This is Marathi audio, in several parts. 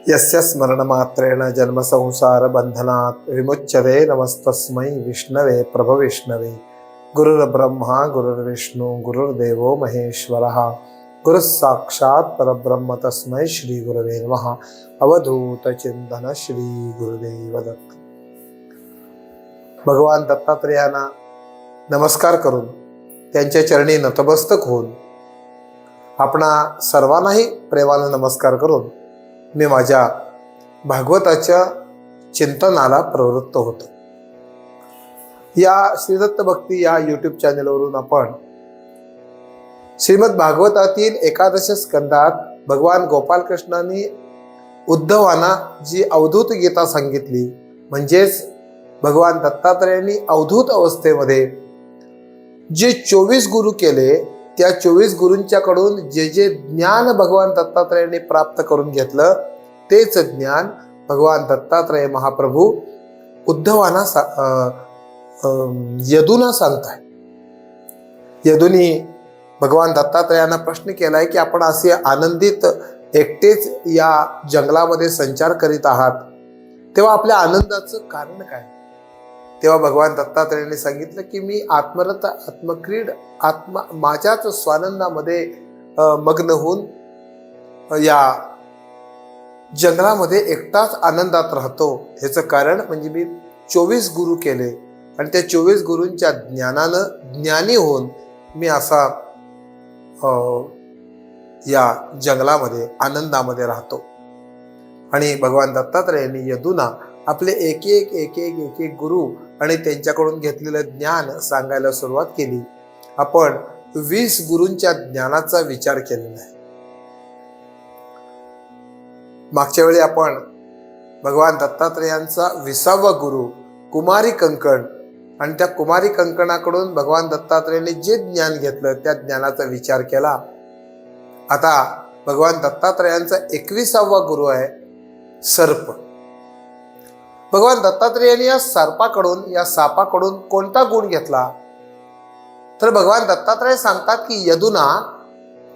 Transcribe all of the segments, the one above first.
यस्य स्मरणमात्रेण जन्मसंसार बंधनात् विमुच्यते। नमस्तस्मै विष्णवे प्रभविष्णवे। गुरुर्ब्रह्मा गुरुर्विष्णु गुरुर्देवो महेश्वरः। गुरुः साक्षात् परब्रह्म तस्मै श्री गुरवे नमः। अवधूत चिंतन श्री गुरुदेव दत्त। भगवान दत्तात्रेयांना नमस्कार करून त्यांच्या चरणी नतमस्तक होऊन आपणा सर्वांनाही प्रेमाने नमस्कार करून मी माझ्या भागवताच्या चिंतनाला प्रवृत्त होतो। या श्रीदत्त भक्ती या यूट्यूब चॅनलवरून आपण श्रीमद भागवतातील एकादश स्कंदात भगवान गोपाल कृष्णांनी उद्धवांना जी अवधूत गीता सांगितली, म्हणजेच भगवान दत्तात्रेयांनी अवधूत अवस्थेमध्ये जे 24 गुरु केले, त्या 24 गुरूंच्याकडून जे जे ज्ञान भगवान दत्तात्रेयांनी प्राप्त करून घेतलं, तेच ज्ञान भगवान दत्तात्रेय महाप्रभू उद्धवांना यदूंना सांगताय। यदूंनी भगवान दत्तात्रेयांना प्रश्न केलाय की आपण असे आनंदित एकटेच या जंगलामध्ये संचार करीत आहात, तेव्हा आपल्या आनंदाचं कारण काय? तेव्हा भगवान दत्तात्रेयांनी सांगितलं की मी आत्मरत आत्मक्रीड माझ्याच स्वानंदामध्ये मग्न होऊन या जंगलामध्ये एकटाच आनंदात राहतो। ह्याचं कारण म्हणजे मी 24 गुरु केले आणि त्या 24 गुरूंच्या ज्ञानानं ज्ञानी होऊन मी असा या जंगलामध्ये आनंदामध्ये राहतो। आणि भगवान दत्तात्रेयांनी यदूंना आपले एक एक गुरु आणि त्यांच्याकडून घेतलेलं ज्ञान सांगायला सुरुवात केली। आपण 20 गुरूंच्या ज्ञानाचा विचार केलेला आहे। मागच्या वेळी आपण भगवान दत्तात्रेयांचा 20वा गुरु कुमारी कंकण आणि त्या कुमारी कंकणाकडून भगवान दत्तात्रेयांनी जे ज्ञान घेतलं त्या ज्ञानाचा विचार केला। आता भगवान दत्तात्रेयांचा 21वा गुरु आहे सर्प। भगवान दत्तात्रेयांनी या सर्पाकडून या सापाकडून कोणता गुण घेतला? तर भगवान दत्तात्रेय सांगतात की यदूंना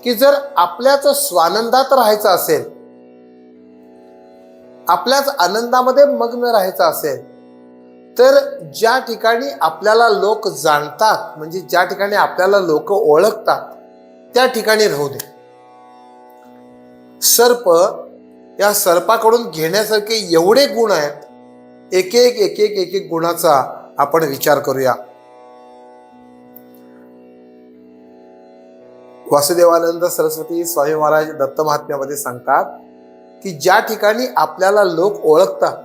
की जर आपल्याच स्वानंदात राहायचं असेल, आपल्याच आनंदामध्ये मग्न राहायचं असेल, तर ज्या ठिकाणी आपल्याला लोक जाणतात, म्हणजे ज्या ठिकाणी आपल्याला लोक ओळखतात, त्या ठिकाणी राहू दे। सर्प, या सर्पाकडून घेण्यासारखे एवढे गुण आहेत, एक एक गुणाचा आपण विचार करूया। वासुदेवानंद सरस्वती स्वामी महाराज दत्त महात्म्यामध्ये सांगतात की ज्या ठिकाणी आपल्याला लोक ओळखतात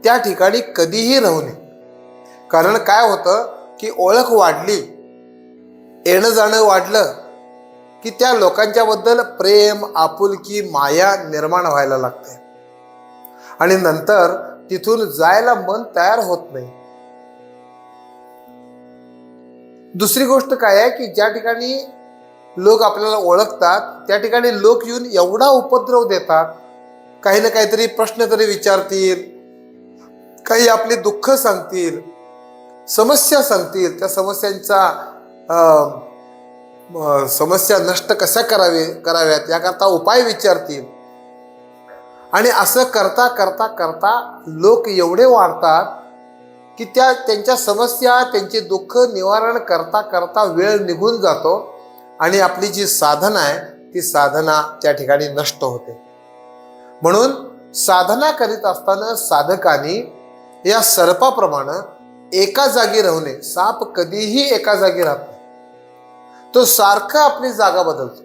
त्या ठिकाणी कधीही राहू नये। कारण काय होतं की ओळख वाढली, येणं जाणं वाढलं की त्या लोकांच्या बद्दल प्रेम, आपुलकी, माया निर्माण व्हायला लागते आणि नंतर तिथून जायला मन तयार होत नाही। दुसरी गोष्ट काय आहे की ज्या ठिकाणी लोक आपल्याला ओळखतात त्या ठिकाणी लोक येऊन एवढा उपद्रव देतात, काही ना काहीतरी प्रश्न तरी विचारतील, काही आपले दुःख सांगतील, समस्या सांगतील, त्या समस्या नष्ट कशा कराव्यात याकरता उपाय विचारतील। आणि असं करता करता करता लोक एवढे वाढतात की त्यांच्या समस्या, त्यांचे दुःख निवारण करता करता वेळ निघून जातो आणि आपली जी साधना आहे ती साधना त्या ठिकाणी नष्ट होते। म्हणून साधना करीत असताना साधकांनी या सर्पाप्रमाणे एका जागी राहू नये। साप कधीही एका जागी राहत नाही, तो सारखा आपली जागा बदलतो।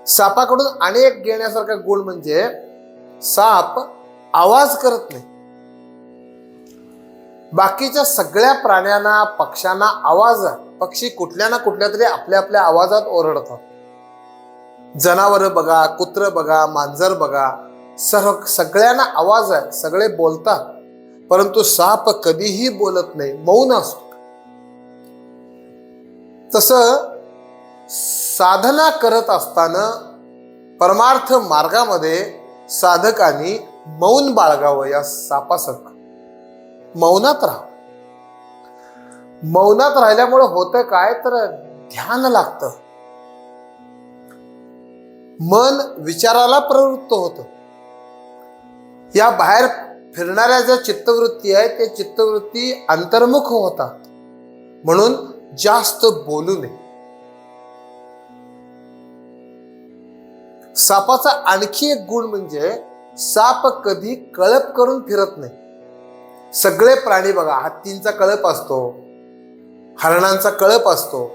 सापाकडून अनेक घेण्यासारखा गुण म्हणजे साप आवाज करत नाही। बाकीच्या सगळ्या प्राण्यांना, पक्ष्यांना आवाज आहे। पक्षी कुठल्या ना कुठल्या तरी आपल्या आपल्या आवाजात ओरडतात। जनावर बघा, कुत्र बघा, मांजर बघा, सगळ्यांना आवाज आहे, सगळे बोलतात, परंतु साप कधीही बोलत नाही, मौन असतो। तसं साधना करत असताना परमार्थ मार्गामध्ये साधकांनी मौन बाळगावं। या सापासारखं मौनात राहा। मौनात राहिल्यामुळे होतं काय तर ध्यान लागतं। मन विचाराला प्रवृत्त होतं. या बाहेर फिरणाऱ्या ज्या चित्तवृत्ती आहे ते चित्तवृत्ती अंतर्मुख होतात. म्हणून जास्त बोलू नये. सापाचा आणखी एक गुण म्हणजे साप कधी कळप करून फिरत नाही. सगळे प्राणी बघा, हत्तींचा कळप असतो, हरणांचा कळप असतो,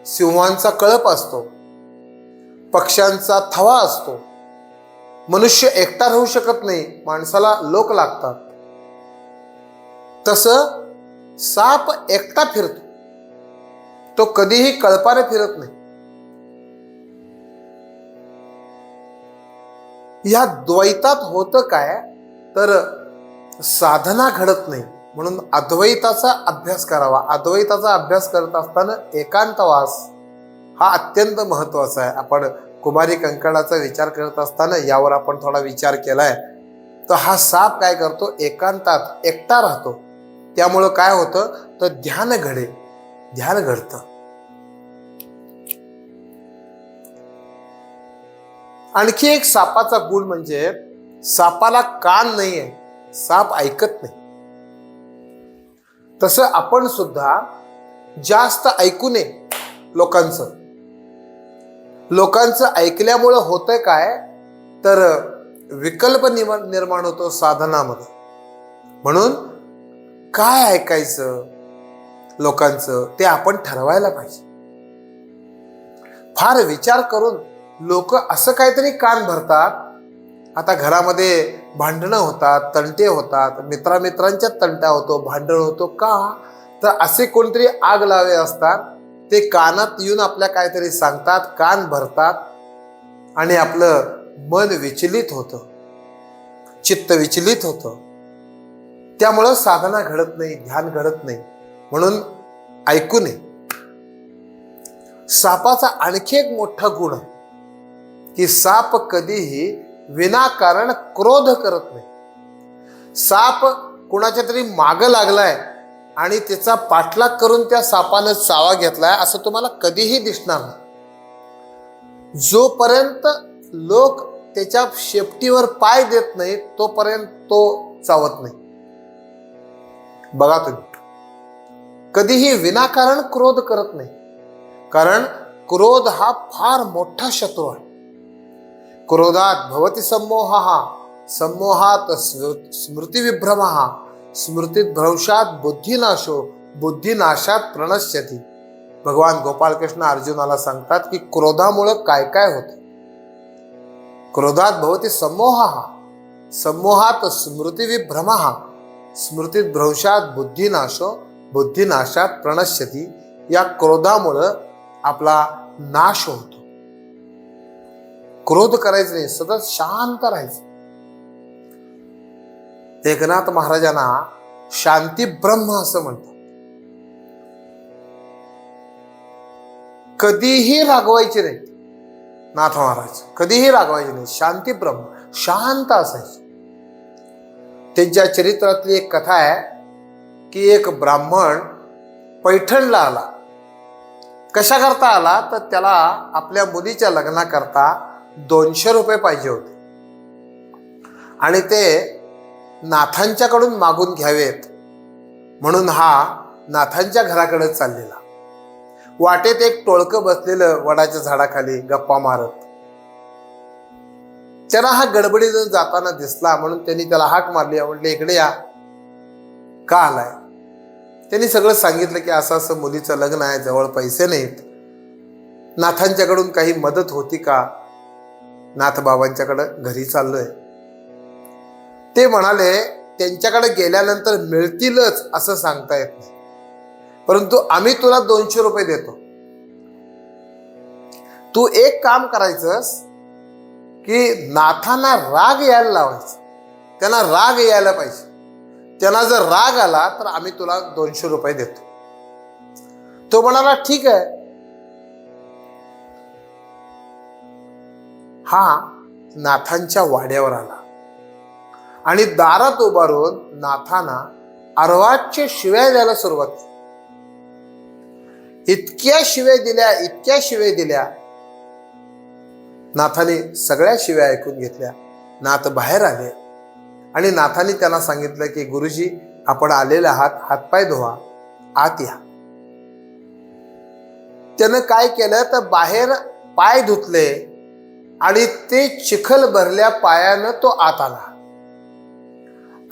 सिंहांचा कळप असतो, पक्ष्यांचा थवा असतो. मनुष्य एकटा राहू शकत नाही, माणसाला लोक लागतात. तसं साप एकटा फिरतो, तो कधीही कळपाने फिरत नाही. या द्वैतात होतं काय तर साधना घडत नाही. म्हणून अद्वैताचा अभ्यास करावा. अद्वैताचा अभ्यास करत असताना एकांतवास हा अत्यंत महत्वाचा आहे. आपण कुमारी कंकणाचा विचार करत असताना यावर आपण थोडा विचार केलाय. तर हा साप काय करतो, एकांतात एकटा राहतो. त्यामुळं काय होतं तर ध्यान घडतं. आणखी एक सापाचा गुण म्हणजे सापाला कान नाहीये, साप ऐकत नाही. तसं आपण सुद्धा जास्त ऐकू नये लोकांचं ऐकल्यामुळं होतंय काय तर विकल्प निर्माण होतो साधनामध्ये. म्हणून काय ऐकायचं लोकांचं ते आपण ठरवायला पाहिजे. फार विचार करून लोक असं काहीतरी कान भरतात. आता घरामध्ये भांडणं होतात, तंटे होतात, मित्रांच्यात तंटा होतो, भांडण होतो. का तर असे कोणतरी आग लावे असतात, ते कानात येऊन आपल्या काहीतरी सांगतात, कान भरतात आणि आपलं मन विचलित होतं, चित्त विचलित होतं. त्यामुळं साधना घडत नाही, ध्यान घडत नाही. म्हणून ऐकू नये. सापाचा आणखी एक मोठा गुण आहे की साप कधीही विनाकारण क्रोध करत नाही. साप कुणाच्या तरी मागं लागलाय आणि त्याचा पाठलाग करून त्या सापानं चावा घेतलाय असं तुम्हाला कधीही दिसणार नाही. जोपर्यंत लोक त्याच्या शेपटीवर पाय देत नाही तोपर्यंत तो चावत नाही. बघा तुम्ही, कधीही विनाकारण क्रोध करत नाही. कारण क्रोध हा फार मोठा शत्रू आहे. क्रोधात भवति सम्मोहः, सम्मोहात स्मृतिविभ्रमः, स्मृतिभ्रंशात बुद्धिनाशो, बुद्धिनाशात प्रणश्यति. भगवान गोपालकृष्ण अर्जुनाला सांगतात की क्रोधामुळं काय काय होतं. क्रोधात भवति सम्मोहः, सम्मोहात स्मृतिविभ्रमः, स्मृतिभ्रंशात बुद्धिनाशो, बुद्धिनाशात प्रणश्यति. या क्रोधामुळं आपला नाश होतो. क्रोध करायचं नाही, सतत शांत राहायचं. एकनाथ महाराजांना शांती ब्रह्म असं म्हणतात. कधीही रागवायचे नाही नाथ महाराज, कधीही रागवायचे नाही. शांती ब्रह्म, शांत असायचे. त्यांच्या चरित्रातली एक कथा आहे की एक ब्राह्मण पैठणला आला. कशा करता आला तर त्याला आपल्या मुलीच्या लग्नाकरता 200 रुपये पाहिजे होते आणि ते नाथांच्याकडून मागून घ्यावेत म्हणून हा नाथांच्या घराकडे चाललेला. वाटेत एक टोळकं बसलेलं वडाच्या झाडाखाली गप्पा मारत. त्यांना हा गडबडीनं जाताना दिसला म्हणून त्यांनी त्याला हाक मारली. म्हटले इकडे या, का आलाय. त्यांनी सगळं सांगितलं की असं असं मुलीचं लग्न आहे, जवळ पैसे नाहीत, नाथांच्याकडून काही मदत होती का. नाथ बाबांच्याकडं घरी चाललोय. ते म्हणाले त्यांच्याकडे गेल्यानंतर मिळतीलच असं सांगता येत नाही, परंतु आम्ही तुला 200 रुपये देतो. तू एक काम करायचंस की नाथांना राग यायला लावायचा. त्यांना राग यायला पाहिजे. त्यांना जर राग आला तर आम्ही तुला 200 रुपये देतो. तो म्हणाला ठीक आहे. हा नाथांच्या वाड्यावर आला आणि दारात उभारून नाथांना अर्वाच्य शिव्या द्यायला सुरुवात केली. इतक्या शिव्या दिल्या नाथाने सगळ्या शिव्या ऐकून घेतल्या. नाथ बाहेर आले आणि नाथाने त्यांना सांगितलं की गुरुजी, आपण आलेले आहात, हातपाय धुवा, आत या. त्यानं काय केलं तर बाहेर पाय धुतले आणि ते चिखल भरल्या पायानं तो आत आला.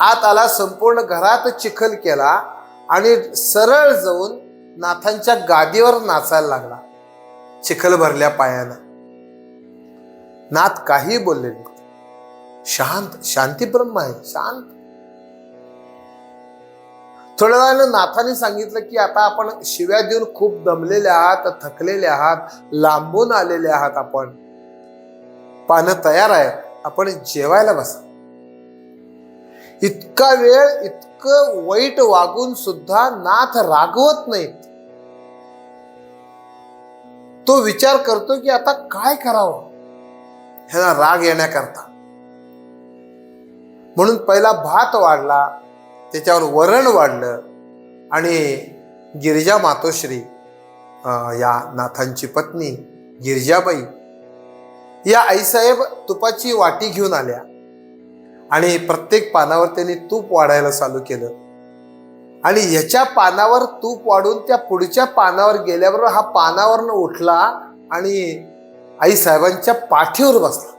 आत आला, संपूर्ण घरात चिखल केला आणि सरळ जाऊन नाथांच्या गादीवर नाचायला लागला चिखल भरल्या पायानं. नाथ काही बोलले नाही. शांत, शांती ब्रह्म आहे, शांत. थोड्या वेळानं नाथाने सांगितलं की आता आपण शिव्या देऊन खूप दमलेले आहात, थकलेले आहात, लांबून आलेले आहात, आपण पानं तयार आहे, आपण जेवायला बसा. इतका वेळ इतकं वाईट वागून सुद्धा नाथ रागवत नाहीत. तो विचार करतो की आता काय करावं ह्याला राग येण्याकरता. म्हणून पहिला भात वाढला, त्याच्यावर वरण वाढलं आणि गिरिजा मातोश्री, या नाथांची पत्नी गिरिजाबाई, या आईसाहेब तुपाची वाटी घेऊन आल्या आणि प्रत्येक पानावर त्यांनी तूप वाढायला चालू केलं. आणि ह्याच्या पानावर तूप वाढून त्या पुढच्या पानावर गेल्याबरोबर हा पानावरनं उठला आणि आईसाहेबांच्या पाठीवर बसला.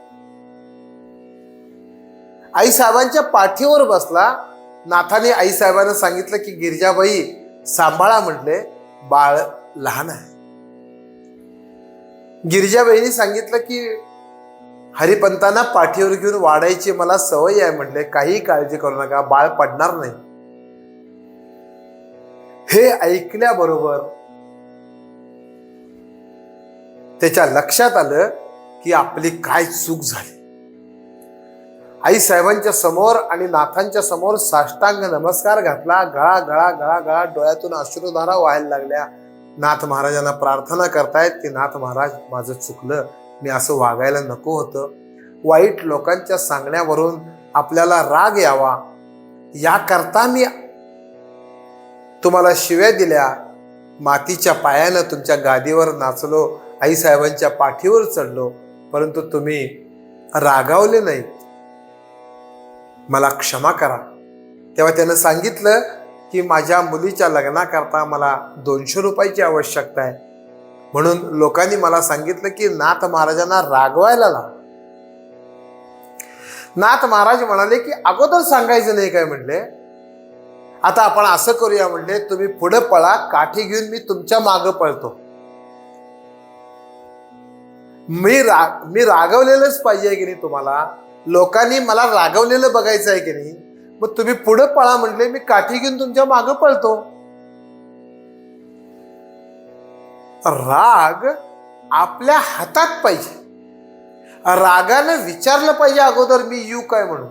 आईसाहेबांच्या पाठीवर बसला. नाथाने आईसाहेबांना सांगितलं की गिरिजाबाई सांभाळा, म्हटले बाळ लहान आहे. गिरिजाबाईंनी सांगितलं की हरिपंतांना पाठीवर घेऊन वाढायची मला सवय आहे, म्हटले काही काळजी करू नका, बाळ पडणार नाही. हे ऐकल्याबरोबर त्याच्या लक्षात आलं की आपली काय चूक झाली. आई साहेबांच्या समोर आणि नाथांच्या समोर साष्टांग नमस्कार घातला. गळा गळा गळा गळा डोळ्यातून अश्रुधारा व्हायला लागल्या. नाथ महाराजांना प्रार्थना करतायत की नाथ महाराज, माझं चुकलं, मी असं वागायला नको होतं. वाईट लोकांच्या सांगण्यावरून आपल्याला राग यावा याकरता मी तुम्हाला शिव्या दिल्या, मातीच्या पायानं तुमच्या गादीवर नाचलो, आई साहेबांच्या पाठीवर चढलो, परंतु तुम्ही रागावले नाहीत, मला क्षमा करा. तेव्हा त्यानं सांगितलं की माझ्या मुलीच्या लग्नाकरता मला 200 रुपयाची आवश्यकता आहे. म्हणून लोकांनी मला सांगितलं की नाथ महाराजांना रागवायला लाव. नाथ महाराज म्हणाले की अगोदर सांगायचं नाही काय, म्हणले आता आपण असं करूया, म्हणले तुम्ही पुढे पळा, काठी घेऊन मी तुमच्या मागं पळतो. मी रागवलेलंच पाहिजे की नाही, तुम्हाला लोकांनी मला रागवलेलं बघायचं आहे की नाही, मग तुम्ही पुढे पळा, म्हणले मी काठी घेऊन तुमच्या मागं पळतो. राग आपल्या हातात पाहिजे. रागानं विचारलं पाहिजे अगोदर मी येऊ काय म्हणून.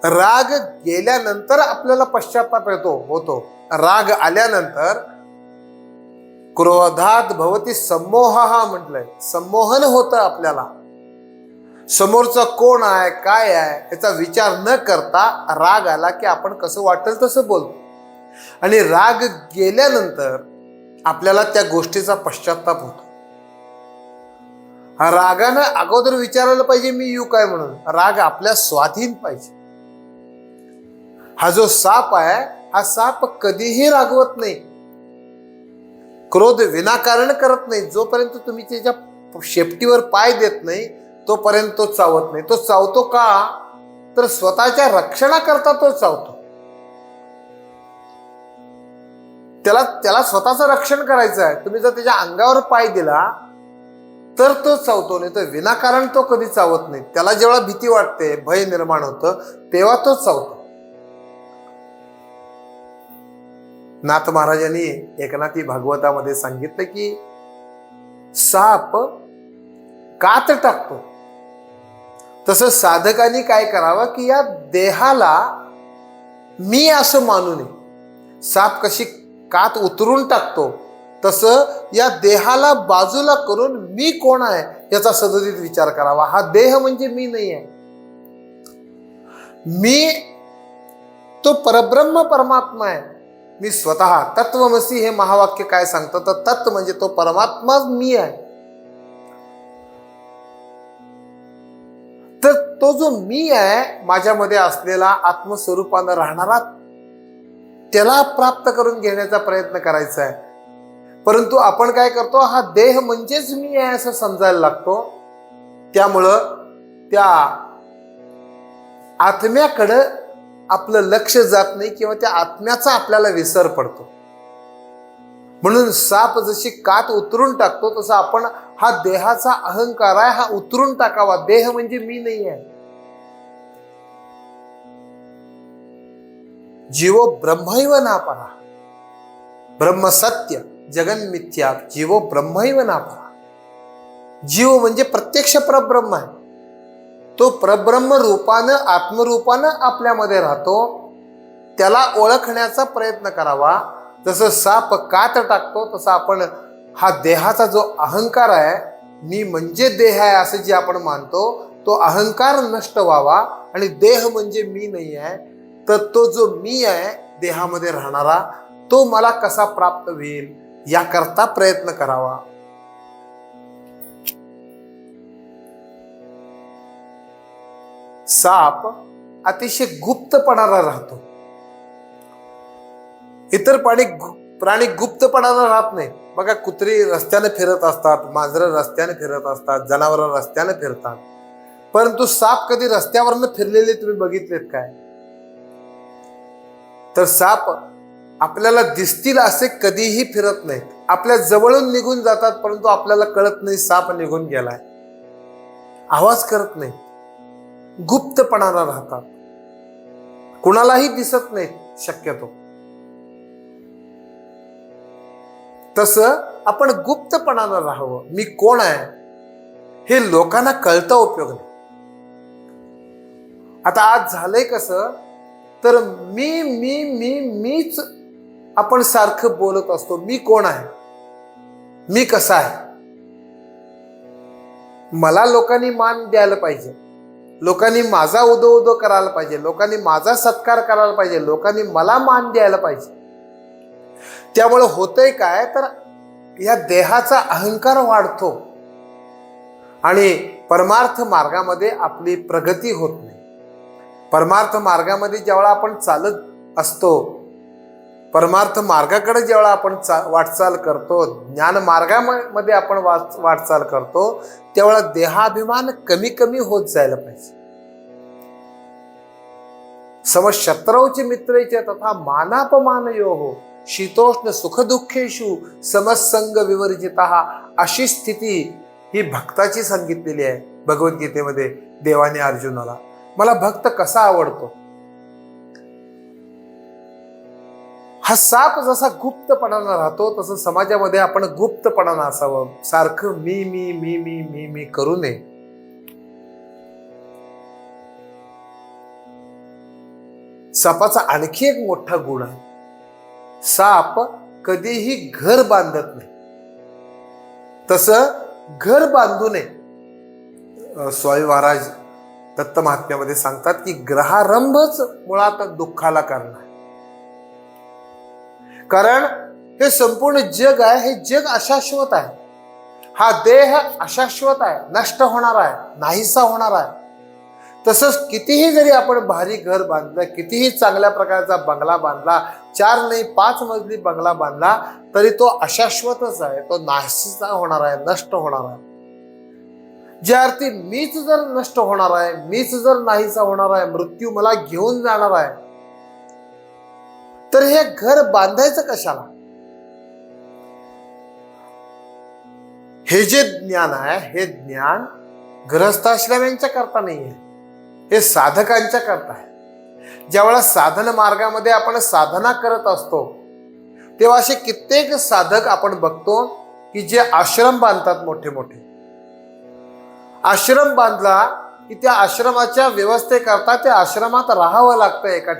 राग गेल्यानंतर आपल्याला पश्चाताप होतो. राग आल्यानंतर क्रोधात भवती सम्मोह म्हटलंय, संमोहन होतं. आपल्याला समोरचा कोण आहे काय आहे याचा विचार न करता राग आला की आपण कसं वाटेल तसं बोलतो. आणि राग गेल्यानंतर आपल्याला त्या गोष्टीचा पश्चाताप होतो. रागानं अगोदर विचारायला पाहिजे मी येऊ काय म्हणून. राग आपल्या स्वाधीन पाहिजे. हा जो साप आहे, हा साप कधीही रागवत नाही, क्रोध विनाकारण करत नाही. जोपर्यंत तुम्ही त्याच्या शेपटीवर पाय देत नाही तोपर्यंत तो चावत नाही. तो चावतो का, तर स्वतःच्या रक्षणाकरता तो चावतो. त्याला स्वतःचं रक्षण करायचं आहे. तुम्ही जर त्याच्या अंगावर पाय दिला तर तो चावतो, नाही तर विनाकारण तो कधी चावत नाही. त्याला जेव्हा भीती वाटते, भय निर्माण होतं, तेव्हा तो चावतो. नाथ महाराजांनी एकनाथी भागवतामध्ये सांगितलं की साप कात टाकतो, तसं साधकांनी काय करावं की या देहाला मी असं मानू नये. साप कशी कात उतरून टाकतो तसं या देहाला बाजूला करून मी कोण आहे याचा सदोदित विचार करावा. हा देह म्हणजे मी नाही आहे. मी तो परब्रह्म परमात्मा आहे. मी स्वतः तत्वमसी हे महावाक्य काय सांगतं, तर तत्व म्हणजे तो परमात्मा मी आहे. तर तो जो मी आहे माझ्यामध्ये असलेला आत्मस्वरूपानं राहणारा, त्याला प्राप्त करून घेण्याचा प्रयत्न करायचा आहे. परंतु आपण काय करतो, हा देह म्हणजेच मी आहे असं समजायला लागतो. त्यामुळं त्या आत्म्याकडं आपलं लक्ष जात नाही किंवा त्या आत्म्याचा आपल्याला विसर पडतो. म्हणून साप जशी कात उतरून टाकतो तसं आपण हा देहाचा अहंकार आहे हा उतरून टाकावा. देह म्हणजे मी नाही आहे. जीवो ब्रह्मैव नापरा, ब्रह्म सत्य जगन मिथ्या, जीवो ब्रह्मैव नापरा. जीव म्हणजे प्रत्यक्ष परब्रह्म आहे. तो परब्रह्म रूपानं आत्मरूपानं आपल्यामध्ये राहतो. त्याला ओळखण्याचा प्रयत्न करावा. जसं साप कात टाकतो तसं आपण हा देहाचा जो अहंकार आहे, मी म्हणजे देह आहे असं जे आपण मानतो, तो अहंकार नष्ट व्हावा आणि देह म्हणजे मी नाही आहे. तर तो जो मी आहे देहामध्ये राहणारा, तो मला कसा प्राप्त होईल याकरता प्रयत्न करावा. साप अतिशय गुप्तपणाला राहतो. इतर प्राणी गुप्तपणाला राहत नाही. बघा, कुत्री रस्त्याने फिरत असतात, मांजरं रस्त्याने फिरत असतात, जनावरं रस्त्याने फिरतात. परंतु साप कधी रस्त्यावरनं फिरलेले तुम्ही बघितलेत काय? तर साप आपल्याला दिसतील असे कधीही फिरत नाहीत. आपल्या जवळून निघून जातात, परंतु आपल्याला कळत नाही साप निघून गेलाय. आवाज करत नाही, गुप्तपणाला राहतात, कुणालाही दिसत नाहीत शक्यतो. तसं आपण गुप्तपणाला राहावं. मी कोण आहे हे लोकांना कळता उपयोग नाही. आता आज झालंय कसं, तर मी मी मी मीच आपण सारखं बोलत असतो. मी कोण आहे, मी कसा आहे, मला लोकांनी मान द्यायला पाहिजे, लोकांनी माझा उदो उदो करायला पाहिजे, लोकांनी माझा सत्कार करायला पाहिजे, लोकांनी मला मान द्यायला पाहिजे. त्यामुळे होतंय काय, तर या देहाचा अहंकार वाढतो आणि परमार्थ मार्गामध्ये आपली प्रगती होत नाही. परमार्थ मार्गामध्ये जेव्हा आपण चालत असतो, परमार्थ मार्गाकडे जेव्हा आपण वाटचाल करतो, ज्ञान मार्गामध्ये आपण वाटचाल करतो, तेव्हा देहाभिमान कमी कमी होत जायला पाहिजे. समशत्रौचे मित्रैचे तथा मानापमानयोः शीतोष्ण सुखदुःखेषु समसंग विवर्जितः. अशी स्थिती ही भक्ताची सांगितलेली आहे भगवद्गीतेमध्ये देवाने अर्जुनाला. मला भक्त कसा आवडतो, हा साप जसा गुप्तपणानं राहतो तसं समाजामध्ये आपण गुप्तपणानं असावं. सारखं मी मी मी मी मी मी करू नये. सापाचा आणखी एक मोठा गुण आहे, साप कधीही घर बांधत नाही. तसं घर बांधू नये. स्वामी महाराज दत्त महात्म्यामध्ये सांगतात की ग्रहारंभच मुळात दुःखाला कारण आहे. कारण हे संपूर्ण जग आहे, हे जग अशाश्वत आहे. हा देह अशाश्वत आहे, नष्ट होणार आहे, नाहीसा होणार आहे. तसंच कितीही जरी आपण भारी घर बांधलं, कितीही चांगल्या प्रकारचा बंगला बांधला, 4 नाही 5 मजली बंगला बांधला, तरी तो अशाश्वतच आहे, तो नाहीसा होणार आहे, नष्ट होणार आहे. ज्या अर्थी मीच जर नष्ट होणार आहे, मीच जर नाहीसा होणार आहे, मृत्यू मला घेऊन जाणार आहे, तर हे घर बांधायचं कशाला? हे जे ज्ञान आहे, हे ज्ञान गृहस्थाश्रम्यांच्या करता नाही आहे, हे साधकांच्या करता आहे. ज्यावेळेला साधन मार्गामध्ये आपण साधना करत असतो, तेव्हा असे कित्येक साधक आपण बघतो की जे आश्रम बांधतात, मोठे मोठे आश्रम बांधला की त्या आश्रमाच्या व्यवस्थेकरता त्या आश्रमात राहावं लागतं. एका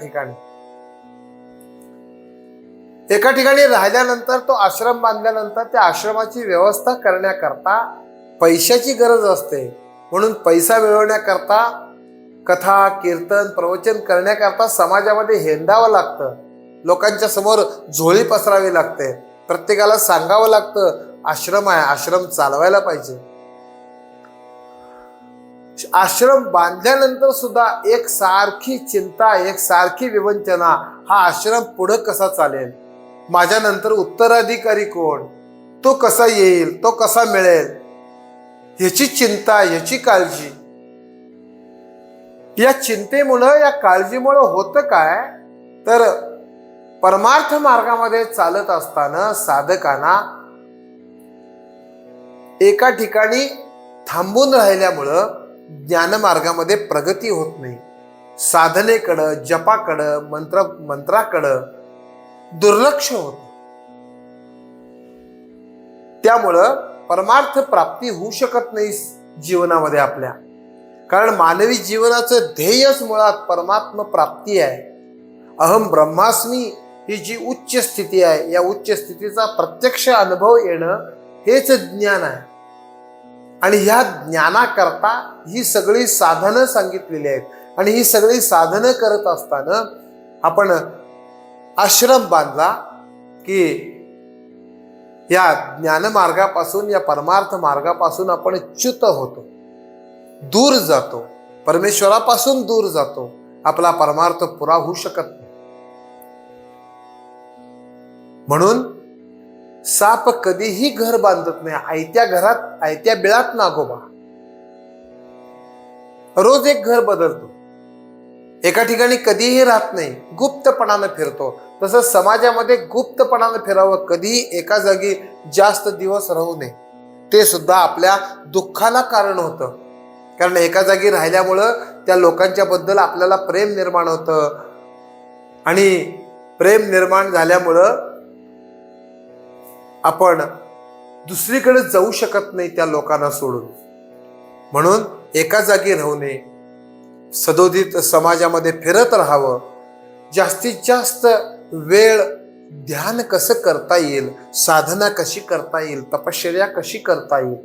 ठिकाणी राहिल्यानंतर, तो आश्रम बांधल्यानंतर त्या आश्रमाची व्यवस्था करण्याकरता पैशाची गरज असते. म्हणून पैसा मिळवण्याकरता कथा कीर्तन प्रवचन करण्याकरता समाजामध्ये हेंदावं लागतं. लोकांच्या समोर झोळी पसरावी लागते, प्रत्येकाला सांगावं लागतं आश्रम आहे, आश्रम चालवायला पाहिजे. आश्रम बांधल्यानंतर सुद्धा एक सारखी चिंता, एक सारखी विवंचना, हा आश्रम पुढे कसा चालेल, माझ्यानंतर उत्तराधिकारी कोण, तो कसा येईल, तो कसा मिळेल, ह्याची चिंता, ह्याची काळजी. या चिंतेमुळं, या काळजीमुळं होतं काय तर परमार्थ मार्गामध्ये चालत असताना साधकांना एका ठिकाणी थांबून राहिल्यामुळं ज्ञानमार्गामध्ये प्रगती होत नाही. साधनेकडं, जपाकडं, मंत्राकडं दुर्लक्ष होत. त्यामुळं परमार्थ प्राप्ती होऊ शकत नाही जीवनामध्ये आपल्या. कारण मानवी जीवनाचं ध्येयच मुळात परमात्मा प्राप्ती आहे. अहम ब्रह्मास्मी ही जी उच्च स्थिती आहे, या उच्च स्थितीचा प्रत्यक्ष अनुभव येणं हेच ज्ञान आहे. आणि ह्या ज्ञानाकरता ही सगळी साधनं सांगितलेली आहेत. आणि ही सगळी साधनं करत असताना आपण आश्रम बांधला की या ज्ञानमार्गापासून, या परमार्थ मार्गापासून आपण च्युत होतो, दूर जातो, परमेश्वरापासून दूर जातो. आपला परमार्थ पुरा होऊ शकत नाही. म्हणून साप कधीही घर बांधत नाही. आयत्या घरात, आयत्या बिळात नागोबा. रोज एक घर बदलतो, एका ठिकाणी कधीही राहत नाही, गुप्तपणानं फिरतो. तसं समाजामध्ये गुप्तपणानं फिरावं, कधीही एका जागी जास्त दिवस राहू नये. ते सुद्धा आपल्या दुःखाला कारण होतं. कारण एका जागी राहिल्यामुळं त्या लोकांच्या बद्दल आपल्याला प्रेम निर्माण होतं. आणि प्रेम निर्माण झाल्यामुळं आपण दुसरीकडे जाऊ शकत नाही त्या लोकांना सोडून. म्हणून एका जागी राहू नये, सदोदित समाजामध्ये फिरत राहावं. जास्तीत जास्त वेळ ध्यान कसं करता येईल, साधना कशी करता येईल, तपश्चर्या कशी करता येईल,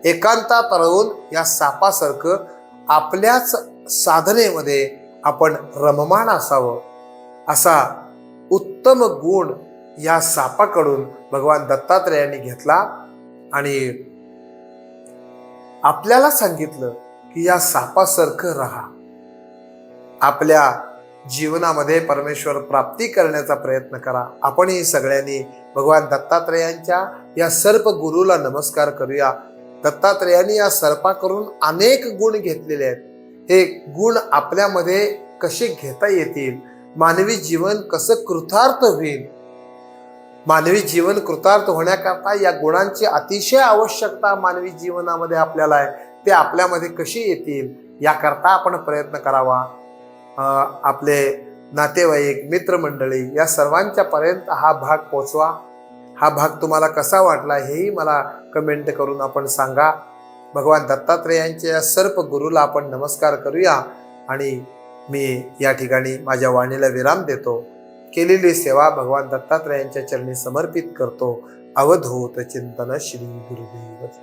एकांतात राहून या सापासारखं आपल्याच साधनेमध्ये आपण रममाण असावं, असा उत्तम गुण या सापाकडून भगवान दत्तात्रेयांनी घेतला. आणि आपल्याला सांगितलं की या सापासारखं राहा. आपल्या जीवनामध्ये परमेश्वर प्राप्ती करण्याचा प्रयत्न करा. आपणही सगळ्यांनी भगवान दत्तात्रेयांच्या या सर्प गुरुला नमस्कार करूया. दत्तात्रेयांनी या सर्पाकडून अनेक गुण घेतलेले आहेत. हे गुण आपल्यामध्ये कसे घेता येतील, मानवी जीवन कसं कृतार्थ होईल, मानवी जीवन कृतार्थ होण्याकरता या गुणांची अतिशय आवश्यकता मानवी जीवनामध्ये आपल्याला आहे, ते आपल्यामध्ये कशी येतील याकरता आपण प्रयत्न करावा. आपले नातेवाईक, मित्रमंडळी या सर्वांच्या पर्यंत हा भाग पोचवा. हा भाग तुम्हाला कसा वाटला हेही मला कमेंट करून आपण सांगा. भगवान दत्तात्रेयांच्या या सर्प गुरुला आपण नमस्कार करूया. आणि मी या ठिकाणी माझ्या वाणीला विराम देतो. केलेली सेवा भगवान दत्तात्रेयांच्या चरणी समर्पित करतो. अवधूत चिंतन श्री गुरुदेव दत्त.